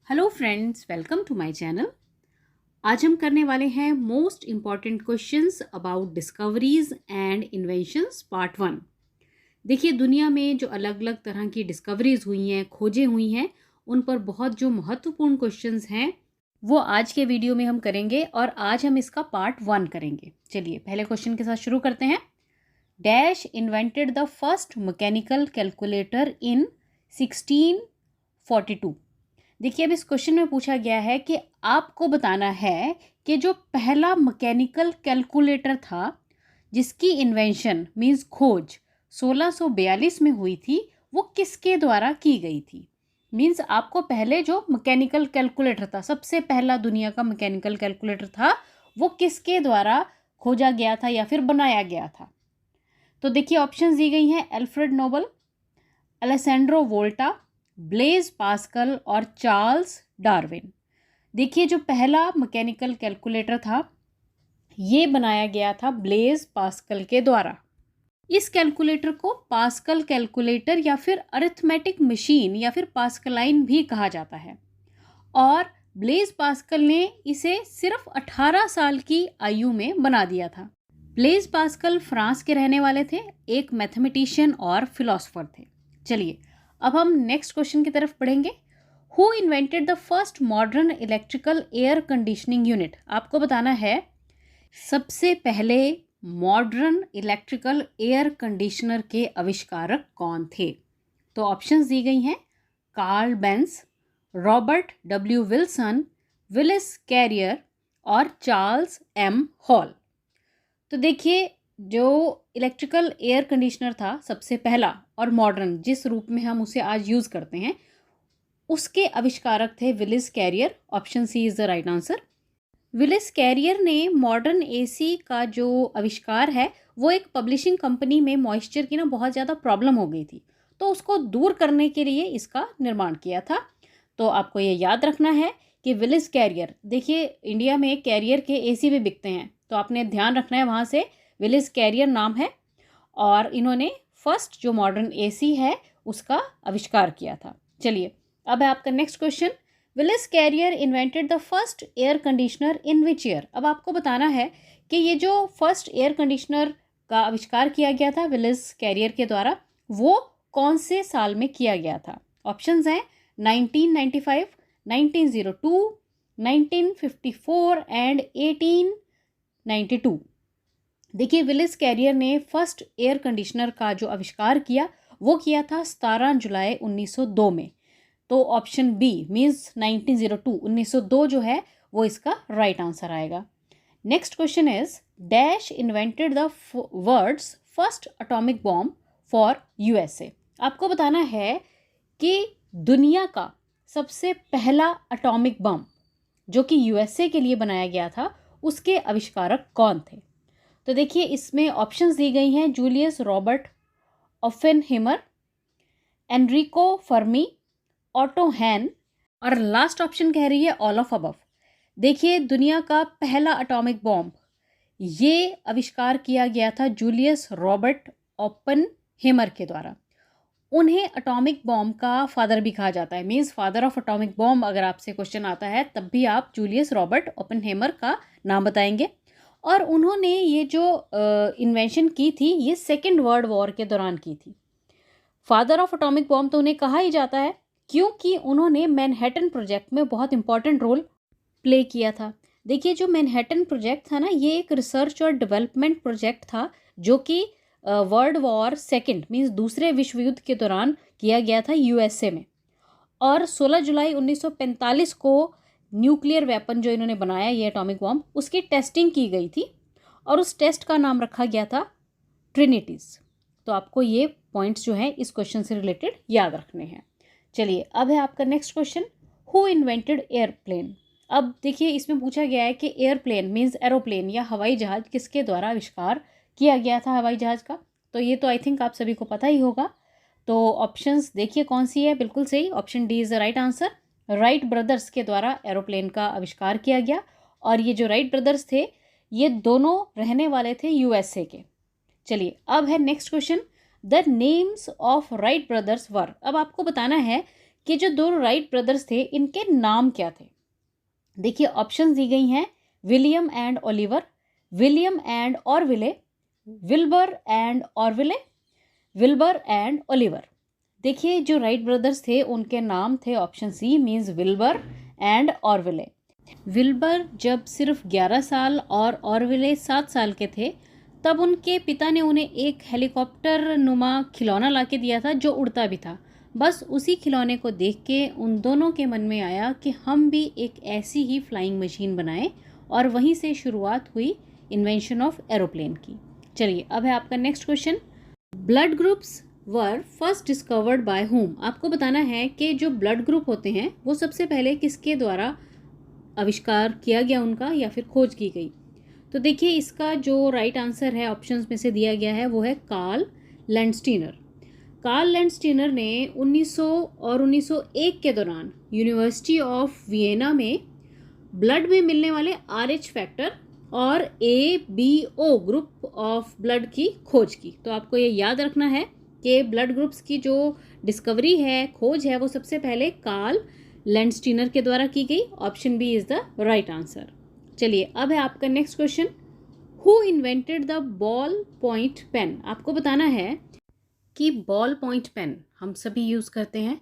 Hello friends, welcome to my channel. आज हम करने वाले हैं most important questions about discoveries and inventions part 1। देखिए, दुनिया में जो अलग अलग तरह की डिस्कवरीज हुई हैं, खोजें हुई हैं, उन पर बहुत जो महत्वपूर्ण क्वेश्चंस हैं वो आज के वीडियो में हम करेंगे और आज हम इसका पार्ट 1 करेंगे। चलिए पहले क्वेश्चन के साथ शुरू करते हैं। Dash invented the first mechanical calculator in 1642। देखिए, अब इस क्वेश्चन में पूछा गया है कि आपको बताना है कि जो पहला मैकेनिकल कैलकुलेटर था जिसकी इन्वेंशन मींस खोज 1642 में हुई थी, वो किसके द्वारा की गई थी। मींस आपको पहले जो मैकेनिकल कैलकुलेटर था, सबसे पहला दुनिया का मैकेनिकल कैलकुलेटर था, वो किसके द्वारा खोजा गया था या फिर बनाया गया था। तो देखिए ऑप्शंस दी गई हैं, एल्फ्रेड नोबल, अलेसेंड्रो वोल्टा, ब्लेज पास्कल और चार्ल्स डार्विन। देखिए, जो पहला मैकेनिकल कैलकुलेटर था ये बनाया गया था ब्लेज पास्कल के द्वारा। इस कैलकुलेटर को पास्कल कैलकुलेटर या फिर अरिथमेटिक मशीन या फिर पास्कलाइन भी कहा जाता है और ब्लेज पास्कल ने इसे सिर्फ 18 साल की आयु में बना दिया था। ब्लेज पास्कल फ्रांस के रहने वाले थे, एक मैथमेटिशियन और फिलोसोफर थे। चलिए अब हम नेक्स्ट क्वेश्चन की तरफ बढ़ेंगे। Who invented the first modern electrical air conditioning unit. आपको बताना है सबसे पहले मॉडर्न इलेक्ट्रिकल एयर कंडीशनर के आविष्कारक कौन थे। तो ऑप्शंस दी गई हैं, Karl Benz, Robert W Wilson, Willis Carrier और चार्ल्स एम हॉल। तो देखिए, जो इलेक्ट्रिकल एयर कंडीशनर था सबसे पहला और मॉडर्न जिस रूप में हम उसे आज यूज़ करते हैं, उसके आविष्कारक थे Willis Carrier. Option C is the right answer. Willis Carrier ने मॉडर्न एसी का जो आविष्कार है वो एक पब्लिशिंग कंपनी में मॉइस्चर की बहुत ज़्यादा प्रॉब्लम हो गई थी, तो उसको दूर करने के लिए इसका निर्माण किया था। तो आपको ये याद रखना है कि विलिस कैरियर, देखिए इंडिया में कैरियर के एसी भी बिकते हैं, तो आपने ध्यान रखना है, वहाँ से विलिस कैरियर नाम है और इन्होंने फर्स्ट जो मॉडर्न एसी है उसका आविष्कार किया था। चलिए अब है आपका next question. Willis Carrier invented the first air conditioner in which year. अब आपको बताना है कि ये जो फर्स्ट एयर कंडीशनर का आविष्कार किया गया था विलिस कैरियर के द्वारा, वो कौन से साल में किया गया था। ऑप्शंस हैं 1995, 1902, 1954 एंड 1892। देखिए, विलिस कैरियर ने फर्स्ट एयर कंडीशनर का जो आविष्कार किया वो किया था 17 जुलाई 1902 में। तो ऑप्शन बी मीन्स 1902, 1902 जो है वो इसका राइट आंसर आएगा। Next question is dash invented the words first atomic bomb for USA. आपको बताना है कि दुनिया का सबसे पहला एटॉमिक बम जो कि यूएसए के लिए बनाया गया था, उसके आविष्कारक कौन थे। तो देखिए, इसमें ऑप्शंस दी गई हैं, Julius Robert Oppenheimer, Enrico Fermi, Otto Hahn और लास्ट ऑप्शन कह रही है ऑल ऑफ अबव। देखिए, दुनिया का पहला एटॉमिक बॉम्ब ये आविष्कार किया गया था जूलियस रॉबर्ट ओपेनहेमर के द्वारा। उन्हें एटॉमिक बॉम्ब का फादर भी कहा जाता है, means father of atomic bomb. अगर आपसे क्वेश्चन आता है तब भी आप जूलियस रॉबर्ट ओपेनहेमर का नाम बताएंगे। और उन्होंने ये जो इन्वेंशन की थी ये सेकेंड वर्ल्ड वॉर के दौरान की थी। फादर ऑफ एटॉमिक बॉम्ब तो उन्हें कहा ही जाता है क्योंकि उन्होंने मैनहट्टन प्रोजेक्ट में बहुत इंपॉर्टेंट रोल प्ले किया था। देखिए, जो मैनहट्टन प्रोजेक्ट था ना, ये एक रिसर्च और डेवलपमेंट प्रोजेक्ट था जो कि वर्ल्ड वॉर सेकेंड मीन्स दूसरे विश्व युद्ध के दौरान किया गया था यूएसए में। और 16 जुलाई 1945 को न्यूक्लियर वेपन जो इन्होंने बनाया, ये एटॉमिक बॉम्ब, उसकी टेस्टिंग की गई थी और उस टेस्ट का नाम रखा गया था ट्रिनिटीज़। तो आपको ये पॉइंट्स जो हैं इस क्वेश्चन से रिलेटेड याद रखने हैं। चलिए अब है आपका next question, who invented airplane. अब देखिए, इसमें पूछा गया है कि एयरप्लेन मीन्स एरोप्लेन या हवाई जहाज़ किसके द्वारा आविष्कार किया गया था हवाई जहाज़ का। तो ये तो आई थिंक आप सभी को पता ही होगा। तो ऑप्शंस देखिए कौन सी है, बिल्कुल सही, option D is the right answer. Wright brothers के द्वारा एरोप्लेन का आविष्कार किया गया और ये जो राइट ब्रदर्स थे ये दोनों रहने वाले थे यूएसए के। चलिए अब है next question, the names of Wright brothers were. अब आपको बताना है कि जो दो राइट ब्रदर्स थे इनके नाम क्या थे। देखिए ऑप्शन दी गई हैं, William and Oliver, William and Orville, Wilbur and Orville, Wilbur and Oliver. देखिए जो राइट ब्रदर्स थे उनके नाम थे option C means Wilbur and Orville. Wilbur जब सिर्फ 11 साल और ऑरविले 7 साल के थे तब उनके पिता ने उन्हें एक हेलीकॉप्टर नुमा खिलौना ला के दिया था जो उड़ता भी था। बस उसी खिलौने को देख के उन दोनों के मन में आया कि हम भी एक ऐसी ही फ्लाइंग मशीन बनाएं और वहीं से शुरुआत हुई इन्वेंशन ऑफ एरोप्लेन की। चलिए अब है आपका next question. Blood groups were first discovered by whom. आपको बताना है कि जो ब्लड ग्रुप होते हैं वो सबसे पहले किसके द्वारा आविष्कार किया गया उनका या फिर खोज की गई। तो देखिए इसका जो राइट आंसर है ऑप्शंस में से दिया गया है वो है कार्ल लैंडस्टीनर। कार्ल लैंडस्टीनर ने 1900 और 1901 के दौरान यूनिवर्सिटी ऑफ वियना में ब्लड में मिलने वाले RH फैक्टर और ABO ग्रुप ऑफ ब्लड की खोज की। तो आपको ये याद रखना है कि ब्लड ग्रुप्स की जो डिस्कवरी है, खोज है, वो सबसे पहले कार्ल लैंडस्टीनर के द्वारा की गई। Option B is the right answer. चलिए अब है आपका next question. Who invented the ball point pen. आपको बताना है कि बॉल पॉइंट पेन हम सभी यूज़ करते हैं,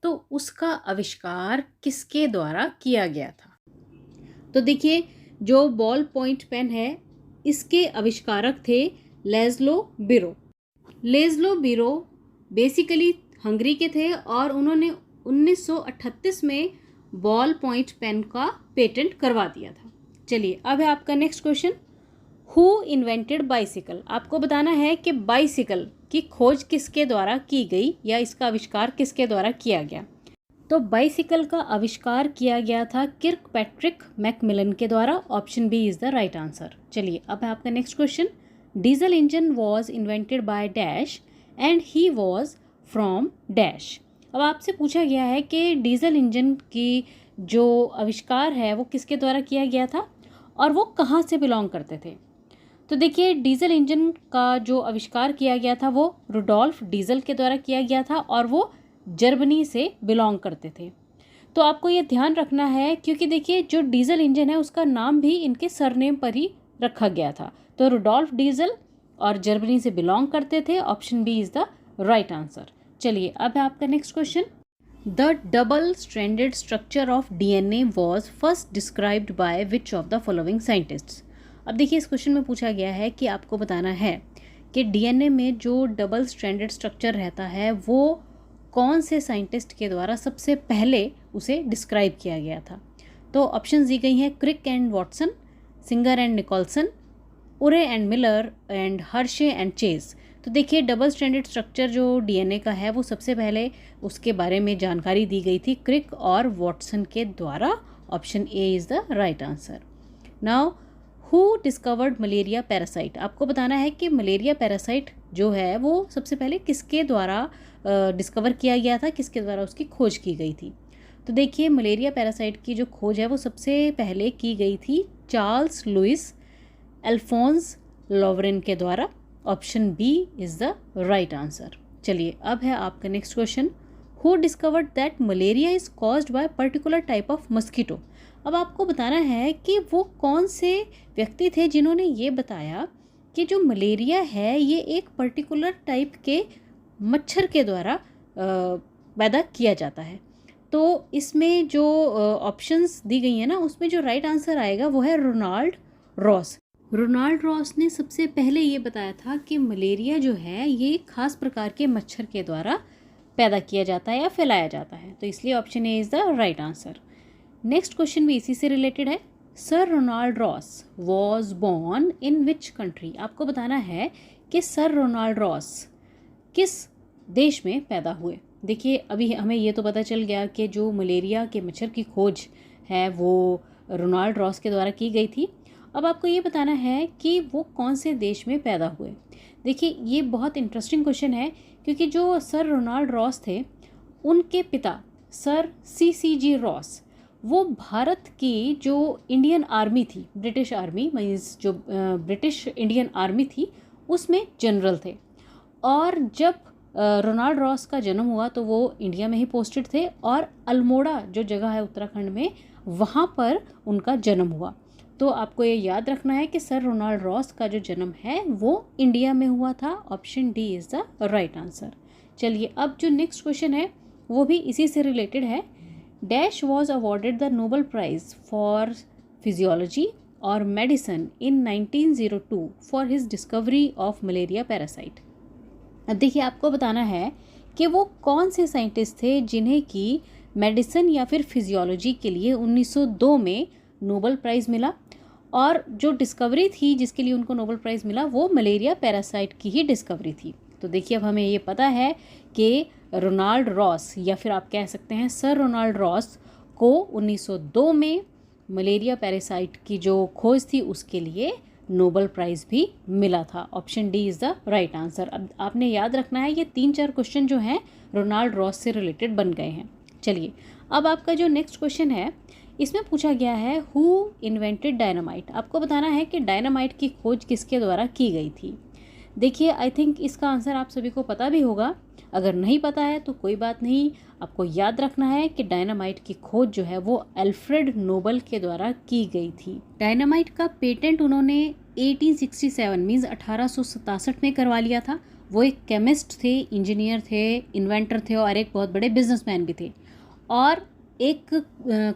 तो उसका आविष्कार किसके द्वारा किया गया था। तो देखिए जो बॉल पॉइंट पेन है इसके आविष्कारक थे लेज़लो बिरो। लेज़लो बिरो बेसिकली हंगरी के थे और उन्होंने 1938 में बॉल पॉइंट पेन का पेटेंट करवा दिया था। चलिए अब है आपका next question. Who invented bicycle. आपको बताना है कि बाइसिकल की खोज किसके द्वारा की गई या इसका आविष्कार किसके द्वारा किया गया। तो बाइसिकल का आविष्कार किया गया था किर्कपैट्रिक मैकमिलन के द्वारा। Option B is the right answer. चलिए अब है आपका next question. Diesel engine was invented by dash and he was from dash. अब आपसे पूछा गया है कि डीजल इंजन की जो आविष्कार है वो किसके द्वारा किया गया था और वो कहाँ से बिलोंग करते थे। तो देखिए डीजल इंजन का जो आविष्कार किया गया था वो रुडोल्फ डीजल के द्वारा किया गया था और वो जर्मनी से बिलोंग करते थे। तो आपको ये ध्यान रखना है क्योंकि देखिए जो डीजल इंजन है उसका नाम भी इनके सरनेम पर ही रखा गया था। तो रुडोल्फ डीजल और जर्मनी से बिलोंग करते थे। Option B is the right answer. चलिए अब है आपका next question. The double stranded structure of DNA was first described by which of the following scientists. अब देखिए इस क्वेश्चन में पूछा गया है कि आपको बताना है कि DNA में जो डबल स्ट्रैंडेड स्ट्रक्चर रहता है वो कौन से साइंटिस्ट के द्वारा सबसे पहले उसे डिस्क्राइब किया गया था। तो ऑप्शन दी गई हैं Crick and Watson, Singer and Nicolson, Urey and Miller and Hershey and Chase. तो देखिए डबल स्ट्रैंडेड स्ट्रक्चर जो DNA का है वो सबसे पहले उसके बारे में जानकारी दी गई थी क्रिक और वॉटसन के द्वारा। Option A is the right answer. Now who discovered malaria parasite. आपको बताना है कि मलेरिया पैरासाइट जो है वो सबसे पहले किसके द्वारा डिस्कवर किया गया था, किसके द्वारा उसकी खोज की गई थी। तो देखिए मलेरिया पैरासाइट की जो खोज है वो सबसे पहले की गई थी चार्ल्स लुइस अल्फोंस लॉवरेन के द्वारा। Option B is the right answer. चलिए अब है आपका next question. Who discovered that malaria is caused by particular type of mosquito. अब आपको बताना है कि वो कौन से व्यक्ति थे जिन्होंने ये बताया कि जो मलेरिया है ये एक पर्टिकुलर टाइप के मच्छर के द्वारा पैदा किया जाता है। तो इसमें जो ऑप्शंस दी गई हैं ना उसमें जो राइट आंसर आएगा वो है रोनाल्ड रॉस। रोनाल्ड रॉस ने सबसे पहले ये बताया था कि मलेरिया जो है ये एक खास प्रकार के मच्छर के द्वारा पैदा किया जाता है या फैलाया जाता है। तो इसलिए option A is the right answer. Next question भी इसी से रिलेटेड है। Sir Ronald Ross was born in which country. आपको बताना है कि सर रोनाल्ड रॉस किस देश में पैदा हुए। देखिए अभी हमें ये तो पता चल गया कि जो मलेरिया के मच्छर की खोज है वो रोनाल्ड रॉस के द्वारा की गई थी। अब आपको ये बताना है कि वो कौन से देश में पैदा हुए। देखिए ये बहुत इंटरेस्टिंग क्वेश्चन है क्योंकि जो सर रोनाल्ड रॉस थे उनके पिता सर CCG रॉस वो भारत की जो इंडियन आर्मी थी, ब्रिटिश आर्मी मीन्स जो ब्रिटिश इंडियन आर्मी थी उसमें जनरल थे। और जब रोनाल्ड रॉस का जन्म हुआ तो वो इंडिया में ही पोस्टेड थे, और अल्मोड़ा जो जगह है उत्तराखंड में, वहाँ पर उनका जन्म हुआ। तो आपको ये याद रखना है कि सर रोनाल्ड रॉस का जो जन्म है वो इंडिया में हुआ था। Option D is the right answer. चलिए, अब जो नेक्स्ट क्वेश्चन है वो भी इसी से रिलेटेड है। Dash was awarded the Nobel prize for physiology और medicine in 1902 for his discovery of malaria parasite. अब देखिए, आपको बताना है कि वो कौन से साइंटिस्ट थे जिन्हें कि मेडिसिन या फिर फिजियोलॉजी के लिए 1902 में नोबेल प्राइज़ मिला, और जो डिस्कवरी थी जिसके लिए उनको नोबेल प्राइज़ मिला वो मलेरिया पैरासाइट की ही डिस्कवरी थी। तो देखिए, अब हमें ये पता है कि रोनाल्ड रॉस, या फिर आप कह सकते हैं सर रोनाल्ड रॉस को 1902 में मलेरिया पैरासाइट की जो खोज थी उसके लिए नोबेल प्राइज़ भी मिला था। Option D is the right answer. अब आपने याद रखना है, ये 3-4 क्वेश्चन जो हैं रोनाल्ड रॉस से रिलेटेड बन गए हैं। चलिए, अब आपका जो नेक्स्ट क्वेश्चन है इसमें पूछा गया है हु इन्वेंटेड डायनामाइट। आपको बताना है कि डायनामाइट की खोज किसके द्वारा की गई थी। देखिए, आई थिंक इसका आंसर आप सभी को पता भी होगा। अगर नहीं पता है तो कोई बात नहीं, आपको याद रखना है कि डायनामाइट की खोज जो है वो अल्फ्रेड नोबल के द्वारा की गई थी। डायनामाइट का पेटेंट उन्होंने 1867 मीन्स 1867 में करवा लिया था। वो एक केमिस्ट थे, इंजीनियर थे, इन्वेंटर थे और एक बहुत बड़े बिजनेसमैन भी थे। और एक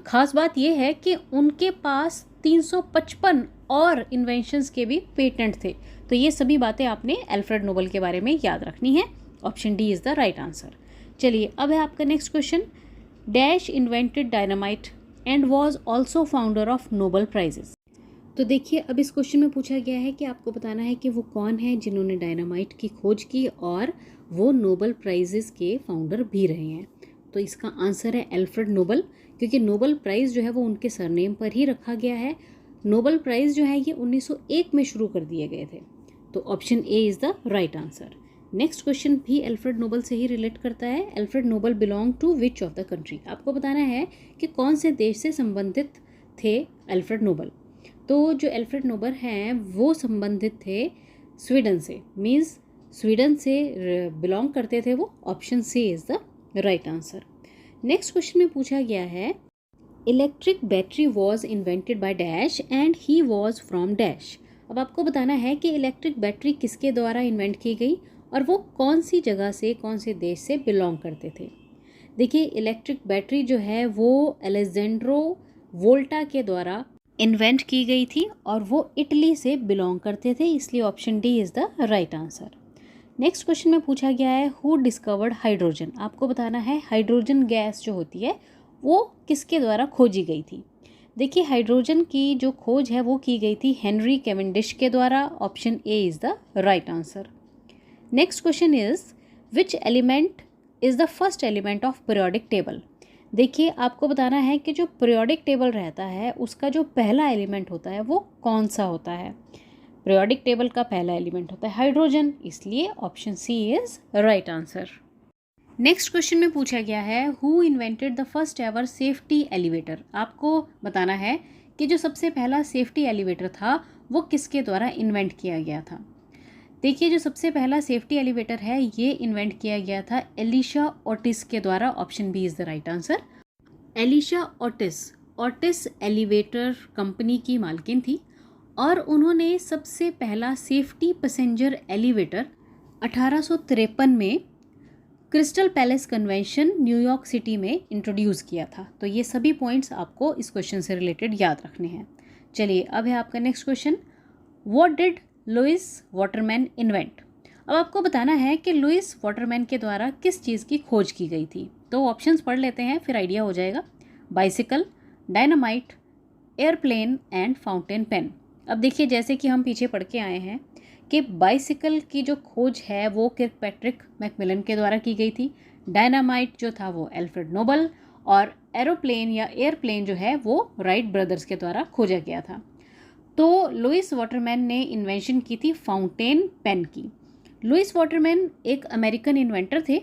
ख़ास बात यह है कि उनके पास 355 और इन्वेंशंस के भी पेटेंट थे। तो ये सभी बातें आपने अल्फ्रेड नोबल के बारे में याद रखनी है। Option D is the right answer. चलिए, अब है आपका next question. Dash invented dynamite and was also founder of Nobel prizes. तो देखिए, अब इस क्वेश्चन में पूछा गया है कि आपको बताना है कि वो कौन है जिन्होंने डायनामाइट की खोज की और वो नोबल प्राइजेस के फाउंडर भी रहे हैं। तो इसका आंसर है अल्फ्रेड नोबल, क्योंकि नोबल प्राइज़ जो है वो उनके सरनेम पर ही रखा गया है। नोबल प्राइज़ जो है ये 1901 में शुरू कर दिए गए थे। तो option A is the right answer. Next question भी अल्फ्रेड नोबल से ही रिलेट करता है। Alfred Nobel belong to which of the country. आपको बताना है कि कौन से देश से संबंधित थे अल्फ्रेड नोबल। तो जो अल्फ्रेड नोबल हैं वो संबंधित थे स्वीडन से, मीन्स स्वीडन से बिलोंग करते थे वो। Option C is the right answer. Next question में पूछा गया है electric battery was invented by dash and he was from dash. अब आपको बताना है कि इलेक्ट्रिक बैटरी किसके द्वारा इन्वेंट की गई और वो कौन सी जगह से, कौन से देश से बिलोंग करते थे। देखिए, इलेक्ट्रिक बैटरी जो है वो अलेक्जेंड्रो वोल्टा के द्वारा इन्वेंट की गई थी और वो इटली से बिलोंग करते थे, इसलिए option D is the right answer. Next question में पूछा गया है हु डिस्कवर्ड हाइड्रोजन। आपको बताना है हाइड्रोजन गैस जो होती है वो किसके द्वारा खोजी गई थी। देखिए, हाइड्रोजन की जो खोज है वो की गई थी हेनरी कैवेंडिश के द्वारा। Option A is the right answer. Next question is which element is the first element of periodic table. देखिए, आपको बताना है कि जो पीरियोडिक टेबल रहता है उसका जो पहला एलिमेंट होता है वो कौन सा होता है। पीरियोडिक टेबल का पहला एलिमेंट होता है हाइड्रोजन, इसलिए option C is right answer. Next question में पूछा गया है who invented the first ever safety elevator. आपको बताना है कि जो सबसे पहला सेफ्टी एलिवेटर था वो किसके द्वारा इन्वेंट किया गया था। देखिए, जो सबसे पहला सेफ्टी एलिवेटर है ये इन्वेंट किया गया था एलिशा ओटिस के द्वारा। Option B is the right answer. Elisha Otis elevator company की मालकिन थी और उन्होंने सबसे पहला सेफ्टी पैसेंजर एलिवेटर 1853 में crystal palace convention New York city में इंट्रोड्यूस किया था। तो ये सभी पॉइंट्स आपको इस क्वेश्चन से रिलेटेड याद रखने हैं। चलिए, अब है आपका next question what did Lewis Waterman invent. अब आपको बताना है कि लुइस वाटरमैन के द्वारा किस चीज़ की खोज की गई थी। तो ऑप्शंस पढ़ लेते हैं फिर आइडिया हो जाएगा। Bicycle, dynamite, airplane and fountain pen. अब देखिए, जैसे कि हम पीछे पढ़ के आए हैं कि बाइसिकल की जो खोज है वो किर्कपैट्रिक मैकमिलन के द्वारा की गई थी। डायनामाइट जो था वो अल्फ्रेड नोबल, और एरोप्लेन या एयरप्लेन जो है वो राइट ब्रदर्स के द्वारा खोजा गया था। तो लुइस वाटरमैन ने इन्वेंशन की थी फाउंटेन पेन की। लुइस वाटरमैन एक अमेरिकन इन्वेंटर थे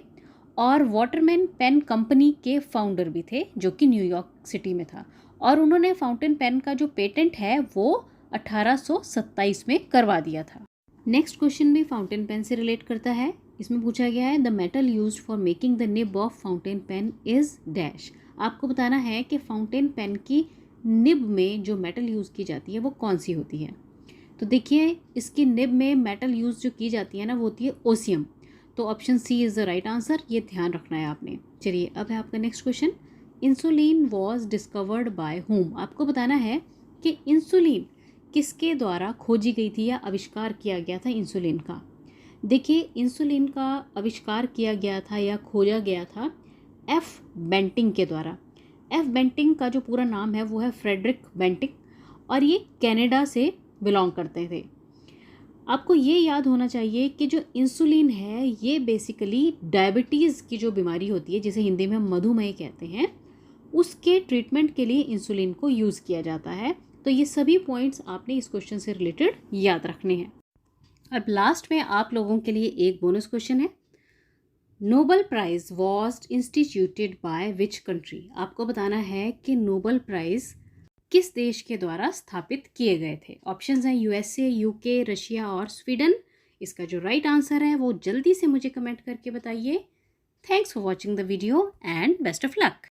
और वाटरमैन पेन कंपनी के फाउंडर भी थे जो कि न्यूयॉर्क सिटी में था, और उन्होंने फाउंटेन पेन का जो पेटेंट है वो 1827 में करवा दिया था। नेक्स्ट क्वेश्चन भी फाउंटेन पेन से रिलेट करता है। इसमें पूछा गया है the metal used for making the nib of fountain pen is dash. आपको बताना है कि फाउंटेन पेन की निब में जो मेटल यूज़ की जाती है वो कौन सी होती है। तो देखिए इसकी निब में मेटल यूज़ जो की जाती है ना वो होती है ओसियम। तो option C is the right answer, ये ध्यान रखना है आपने। चलिए अब है आपका next question. Insulin was discovered by whom. आपको बताना है कि इंसुलिन किसके द्वारा खोजी गई थी या आविष्कार किया गया था इंसुलिन का। देखिए इंसुलिन का आविष्कार किया गया था या खोजा गया था एफ बेंटिंग के द्वारा। एफ बेंटिंग का जो पूरा नाम है वो है फ्रेडरिक बेंटिंग और ये कनाडा से बिलोंग करते थे। आपको ये याद होना चाहिए कि जो इंसुलिन है ये बेसिकली डायबिटीज़ की जो बीमारी होती है जिसे हिंदी में हम मधुमेह कहते हैं उसके ट्रीटमेंट के लिए इंसुलिन को यूज़ किया जाता है। तो ये सभी पॉइंट्स आपने इस क्वेश्चन से रिलेटेड याद रखने हैं। अब लास्ट में आप लोगों के लिए एक बोनस क्वेश्चन है। Nobel prize was instituted by which country. आपको बताना है कि नोबेल प्राइज किस देश के द्वारा स्थापित किए गए थे। ऑप्शंस हैं यूएसए, यूके, रशिया और स्वीडन। इसका जो राइट आंसर है वो जल्दी से मुझे कमेंट करके बताइए। Thanks for watching the video and best of luck.